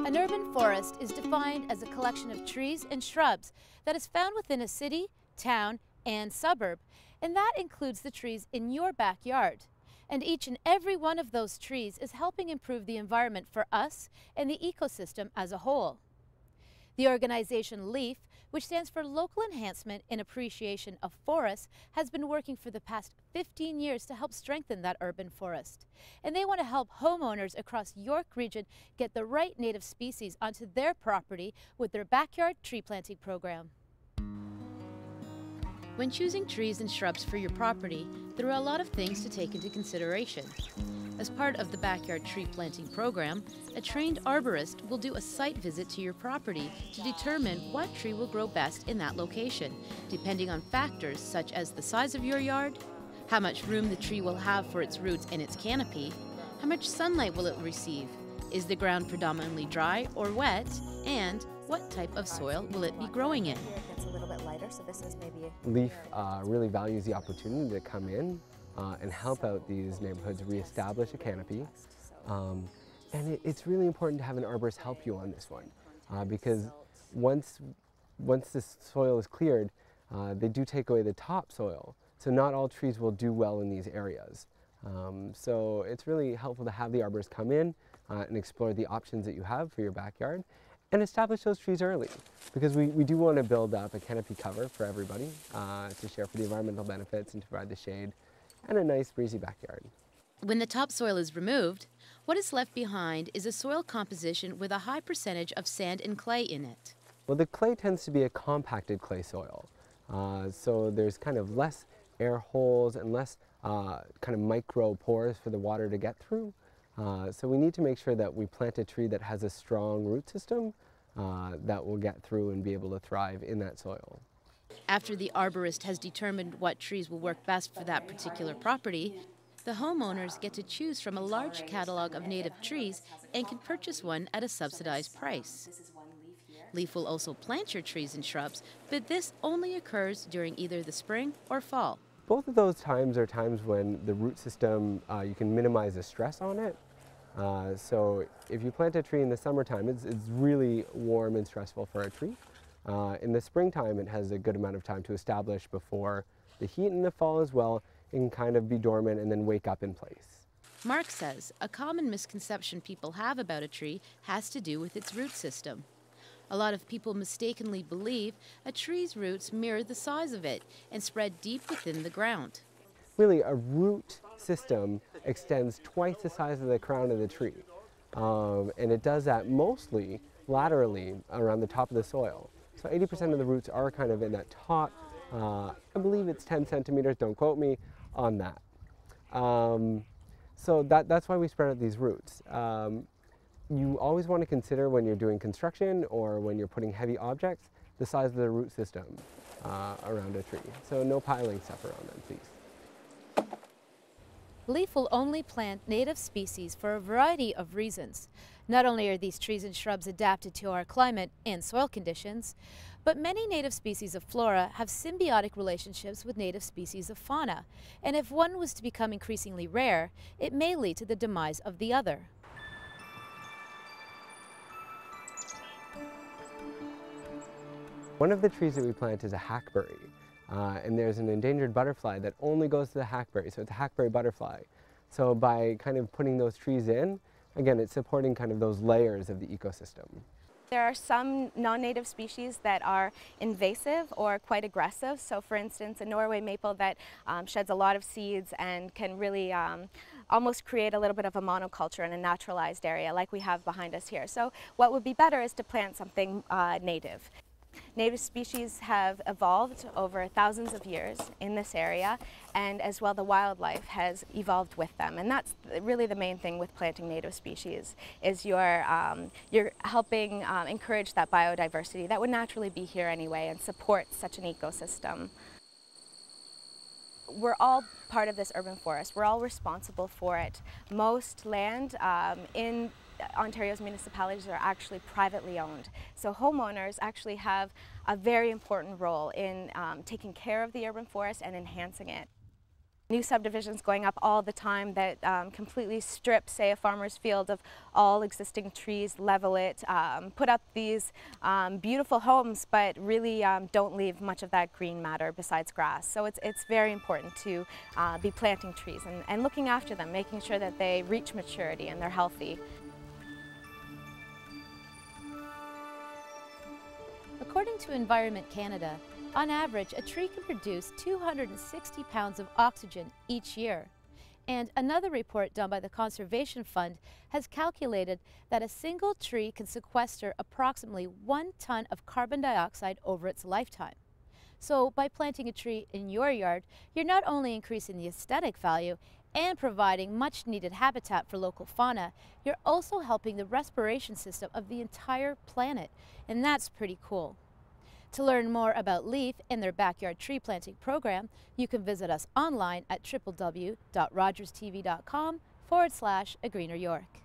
An urban forest is defined as a collection of trees and shrubs that is found within a city, town, and suburb, and that includes the trees in your backyard. And each and every one of those trees is helping improve the environment for us and the ecosystem as a whole. The organization LEAF, which stands for Local Enhancement and Appreciation of Forests, has been working for the past 15 years to help strengthen that urban forest. And they want to help homeowners across York Region get the right native species onto their property with their backyard tree planting program. When choosing trees and shrubs for your property, there are a lot of things to take into consideration. As part of the backyard tree planting program, a trained arborist will do a site visit to your property to determine what tree will grow best in that location, depending on factors such as the size of your yard, how much room the tree will have for its roots and its canopy, how much sunlight will it receive, is the ground predominantly dry or wet, and what type of soil will it be growing in. So this is maybe LEAF really values the opportunity to come in and help out these neighborhoods reestablish a canopy. And it's really important to have an arborist help you on this one because once this soil is cleared, they do take away the topsoil. So not all trees will do well in these areas. So it's really helpful to have the arborist come in and explore the options that you have for your backyard and establish those trees early, because we do want to build up a canopy cover for everybody to share for the environmental benefits and to provide the shade and a nice breezy backyard. When the topsoil is removed, what is left behind is a soil composition with a high percentage of sand and clay in it. Well, the clay tends to be a compacted clay soil, so there's kind of less air holes and less kind of micro pores for the water to get through. So we need to make sure that we plant a tree that has a strong root system that will get through and be able to thrive in that soil. After the arborist has determined what trees will work best for that particular property, the homeowners get to choose from a large catalog of native trees and can purchase one at a subsidized price. LEAF will also plant your trees and shrubs, but this only occurs during either the spring or fall. Both of those times are times when the root system, you can minimize the stress on it. So if you plant a tree in the summertime, it's really warm and stressful for a tree. In the springtime, it has a good amount of time to establish before the heat. In the fall as well, it can kind of be dormant and then wake up in place. Mark says a common misconception people have about a tree has to do with its root system. A lot of people mistakenly believe a tree's roots mirror the size of it and spread deep within the ground. Really, a root system extends twice the size of the crown of the tree. And it does that mostly laterally around the top of the soil. So 80% of the roots are kind of in that top, I believe it's 10 centimeters, don't quote me on that. So that's why we spread out these roots. You always want to consider when you're doing construction or when you're putting heavy objects, the size of the root system around a tree. So no piling stuff around them, please. LEAF will only plant native species for a variety of reasons. Not only are these trees and shrubs adapted to our climate and soil conditions, but many native species of flora have symbiotic relationships with native species of fauna. And if one was to become increasingly rare, it may lead to the demise of the other. One of the trees that we plant is a hackberry. And there's an endangered butterfly that only goes to the hackberry, so it's a hackberry butterfly. So by kind of putting those trees in, again, it's supporting kind of those layers of the ecosystem. There are some non-native species that are invasive or quite aggressive. So for instance, a Norway maple that sheds a lot of seeds and can really almost create a little bit of a monoculture in a naturalized area like we have behind us here. So what would be better is to plant something native. Native species have evolved over thousands of years in this area, and as well the wildlife has evolved with them. And that's really the main thing with planting native species, is you're helping encourage that biodiversity that would naturally be here anyway and support such an ecosystem. We're all part of this urban forest. We're all responsible for it. Most land in Ontario's municipalities are actually privately owned. So homeowners actually have a very important role in taking care of the urban forest and enhancing it. New subdivisions going up all the time that completely strip, say, a farmer's field of all existing trees, level it, put up these beautiful homes, but really don't leave much of that green matter besides grass. So it's very important to be planting trees and looking after them, making sure that they reach maturity and they're healthy. According to Environment Canada, on average, a tree can produce 260 pounds of oxygen each year. And another report done by the Conservation Fund has calculated that a single tree can sequester approximately 1 ton of carbon dioxide over its lifetime. So by planting a tree in your yard, you're not only increasing the aesthetic value and providing much needed habitat for local fauna, you're also helping the respiration system of the entire planet, and that's pretty cool. To learn more about LEAF and their backyard tree planting program, you can visit us online at www.rogerstv.com/A Greener York.